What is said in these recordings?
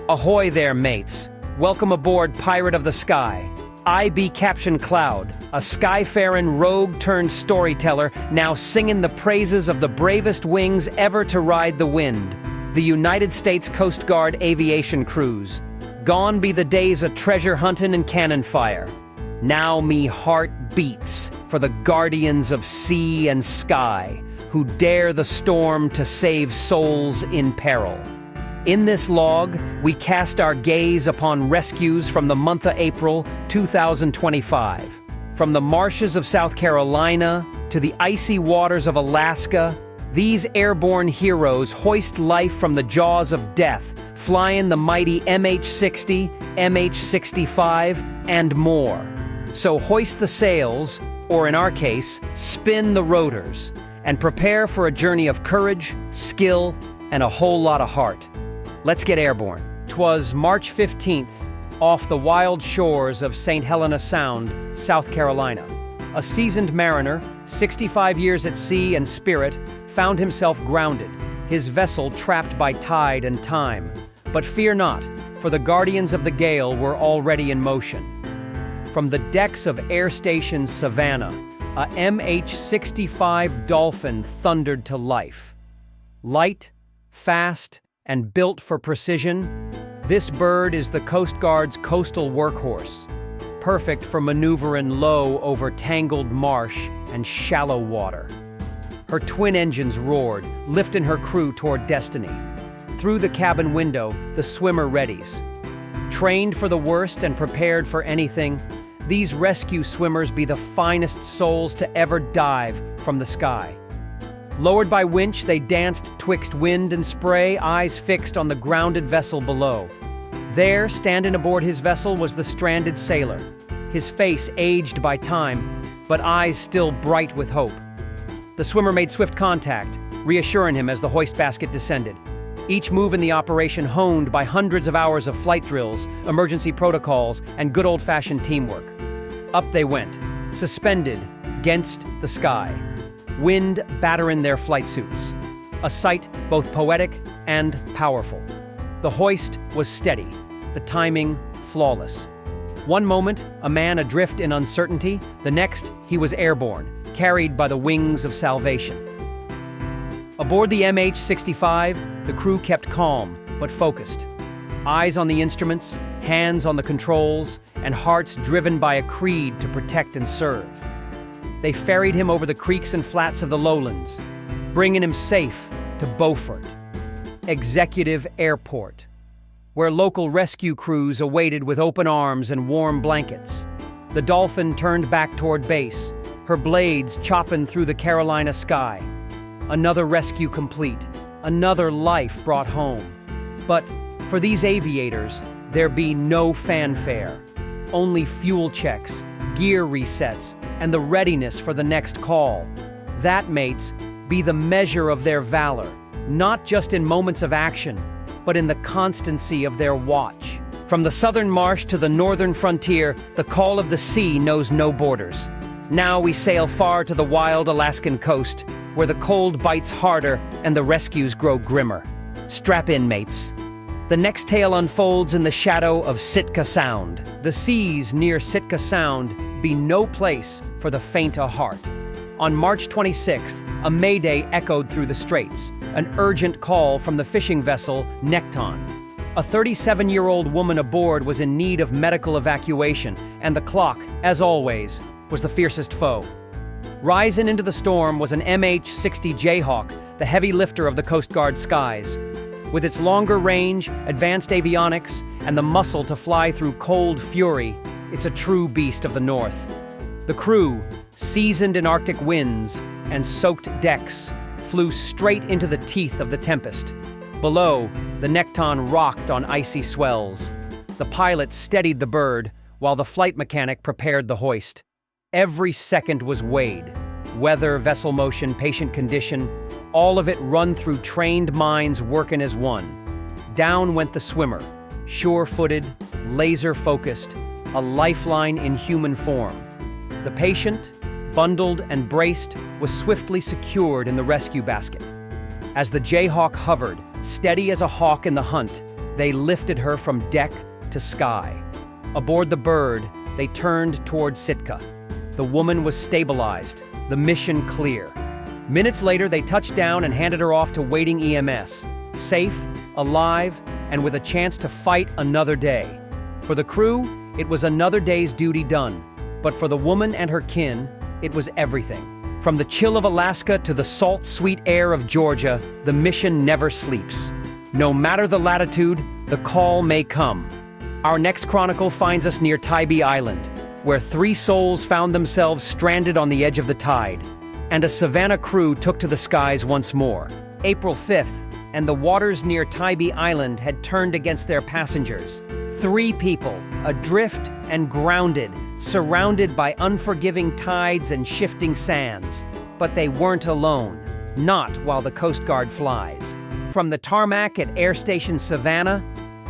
Ahoy there, mates. Welcome aboard Pirate of the Sky. I be Captain Cloud, a skyfaring rogue turned storyteller, now singing the praises of the bravest wings ever to ride the wind, the United States Coast Guard Aviation Cruise. Gone be the days of treasure hunting and cannon fire. Now me heart beats for the guardians of sea and sky, who dare the storm to save souls in peril. In this log, we cast our gaze upon rescues from the month of April 2025. From the marshes of South Carolina to the icy waters of Alaska, these airborne heroes hoist life from the jaws of death, flying the mighty MH-60, MH-65, and more. So hoist the sails, or in our case, spin the rotors, and prepare for a journey of courage, skill, and a whole lot of heart. Let's get airborne. 'Twas March 15th, off the wild shores of St. Helena Sound, South Carolina. A seasoned mariner, 65 years at sea and spirit, found himself grounded, his vessel trapped by tide and time. But fear not, for the guardians of the gale were already in motion. From the decks of Air Station Savannah, a MH-65 Dolphin thundered to life. Light, fast, and built for precision, this bird is the Coast Guard's coastal workhorse, perfect for maneuvering low over tangled marsh and shallow water. Her twin engines roared, lifting her crew toward destiny. Through the cabin window, the swimmer readies. Trained for the worst and prepared for anything, these rescue swimmers be the finest souls to ever dive from the sky. Lowered by winch, they danced twixt wind and spray, eyes fixed on the grounded vessel below. There, standing aboard his vessel, was the stranded sailor, his face aged by time, but eyes still bright with hope. The swimmer made swift contact, reassuring him as the hoist basket descended. Each move in the operation honed by hundreds of hours of flight drills, emergency protocols, and good old-fashioned teamwork. Up they went, suspended against the sky, wind battering their flight suits. A sight both poetic and powerful. The hoist was steady, the timing flawless. One moment, a man adrift in uncertainty, the next, he was airborne, carried by the wings of salvation. Aboard the MH-65, the crew kept calm but focused. Eyes on the instruments, hands on the controls, and hearts driven by a creed to protect and serve. They ferried him over the creeks and flats of the lowlands, bringing him safe to Beaufort, Executive Airport, where local rescue crews awaited with open arms and warm blankets. The Dolphin turned back toward base, her blades chopping through the Carolina sky. Another rescue complete, another life brought home. But for these aviators, there be no fanfare, only fuel checks, gear resets, and the readiness for the next call. That, mates, be the measure of their valor, not just in moments of action, but in the constancy of their watch. From the southern marsh to the northern frontier, the call of the sea knows no borders. Now we sail far to the wild Alaskan coast, where the cold bites harder and the rescues grow grimmer. Strap in, mates. The next tale unfolds in the shadow of Sitka Sound. The seas near Sitka Sound be no place for the faint of heart. On March 26th, a mayday echoed through the straits, an urgent call from the fishing vessel Nekton. A 37-year-old woman aboard was in need of medical evacuation, and the clock, as always, was the fiercest foe. Rising into the storm was an MH-60 Jayhawk, the heavy lifter of the Coast Guard skies. With its longer range, advanced avionics, and the muscle to fly through cold fury, it's a true beast of the North. The crew, seasoned in Arctic winds and soaked decks, flew straight into the teeth of the tempest. Below, the Nekton rocked on icy swells. The pilot steadied the bird, while the flight mechanic prepared the hoist. Every second was weighed. Weather, vessel motion, patient condition, all of it run through trained minds working as one. Down went the swimmer, sure-footed, laser-focused, a lifeline in human form. The patient, bundled and braced, was swiftly secured in the rescue basket. As the Jayhawk hovered, steady as a hawk in the hunt, They lifted her from deck to sky. Aboard the Bird, they turned toward Sitka. The woman was stabilized, the mission clear. Minutes later, they touched down and handed her off to waiting EMS, safe, alive, and with a chance to fight another day. For the crew, it was another day's duty done. But for the woman and her kin, it was everything. From the chill of Alaska to the salt, sweet air of Georgia, the mission never sleeps. No matter the latitude, the call may come. Our next chronicle finds us near Tybee Island, where 3 souls found themselves stranded on the edge of the tide, and a Savannah crew took to the skies once more. April 5th, and the waters near Tybee Island had turned against their passengers. 3 people, adrift and grounded, surrounded by unforgiving tides and shifting sands. But they weren't alone, not while the Coast Guard flies. From the tarmac at Air Station Savannah,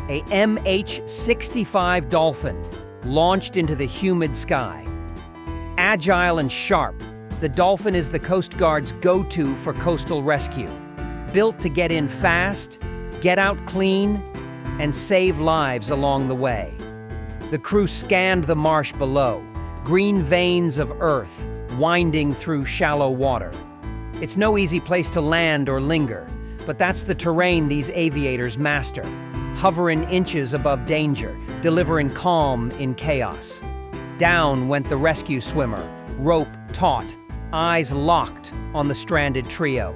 a MH-65 Dolphin launched into the humid sky. Agile and sharp, the Dolphin is the Coast Guard's go-to for coastal rescue. Built to get in fast, get out clean, and save lives along the way. The crew scanned the marsh below, green veins of earth winding through shallow water. It's no easy place to land or linger, but that's the terrain these aviators master. Hover in inches above danger, delivering calm in chaos. Down went the rescue swimmer, rope taut, eyes locked on the stranded trio.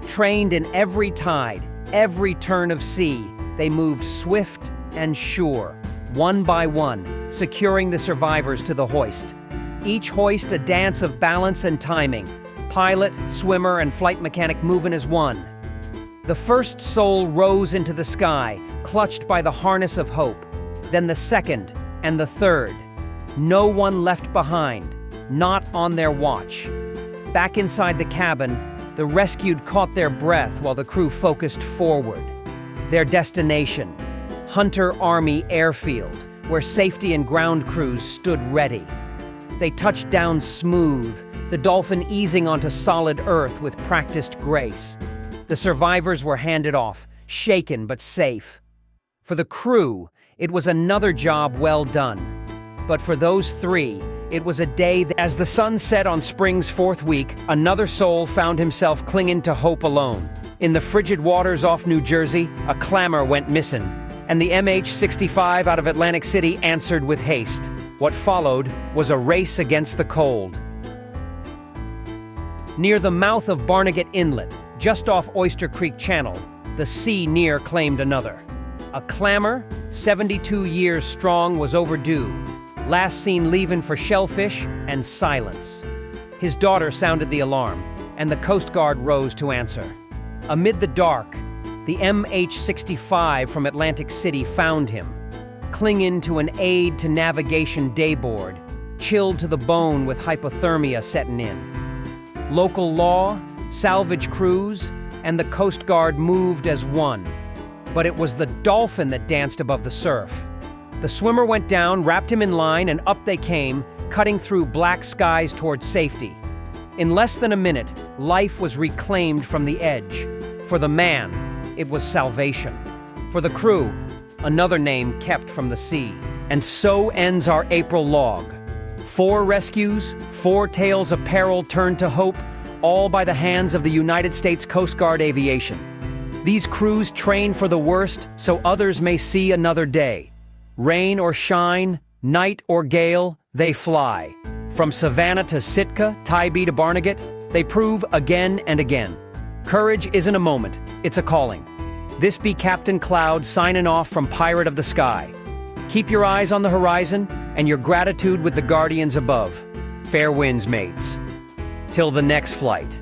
Trained in every tide, every turn of sea, they moved swift and sure, one by one, securing the survivors to the hoist. Each hoist a dance of balance and timing, pilot, swimmer, and flight mechanic moving as one. The first soul rose into the sky, clutched by the harness of hope. Then the second and the third. No one left behind, not on their watch. Back inside the cabin, the rescued caught their breath while the crew focused forward. Their destination, Hunter Army Airfield, where safety and ground crews stood ready. They touched down smooth, the Dolphin easing onto solid earth with practiced grace. The survivors were handed off, shaken but safe. For the crew, it was another job well done. But for those 3, it was a day that, as the sun set on spring's 4th week, another soul found himself clinging to hope alone. In the frigid waters off New Jersey, a clammer went missing, and the MH-65 out of Atlantic City answered with haste. What followed was a race against the cold. Near the mouth of Barnegat Inlet, just off Oyster Creek Channel, the sea near claimed another. A clammer, 72 years strong, was overdue, last seen leaving for shellfish and silence. His daughter sounded the alarm, and the Coast Guard rose to answer. Amid the dark, the MH-65 from Atlantic City found him, clinging to an aid to navigation dayboard, chilled to the bone with hypothermia setting in. Local law, salvage crews, and the Coast Guard moved as one. But it was the Dolphin that danced above the surf. The swimmer went down, wrapped him in line, and up they came, cutting through black skies toward safety. In less than a minute, life was reclaimed from the edge. For the man, it was salvation. For the crew, another name kept from the sea. And so ends our April log. 4 rescues, 4 tales of peril turned to hope, all by the hands of the United States Coast Guard Aviation. These crews train for the worst so others may see another day. Rain or shine, night or gale, they fly. From Savannah to Sitka, Tybee to Barnegat, they prove again and again. Courage isn't a moment, it's a calling. This be Captain Cloud signing off from Pirate of the Sky. Keep your eyes on the horizon and your gratitude with the guardians above. Fair winds, mates. Till the next flight.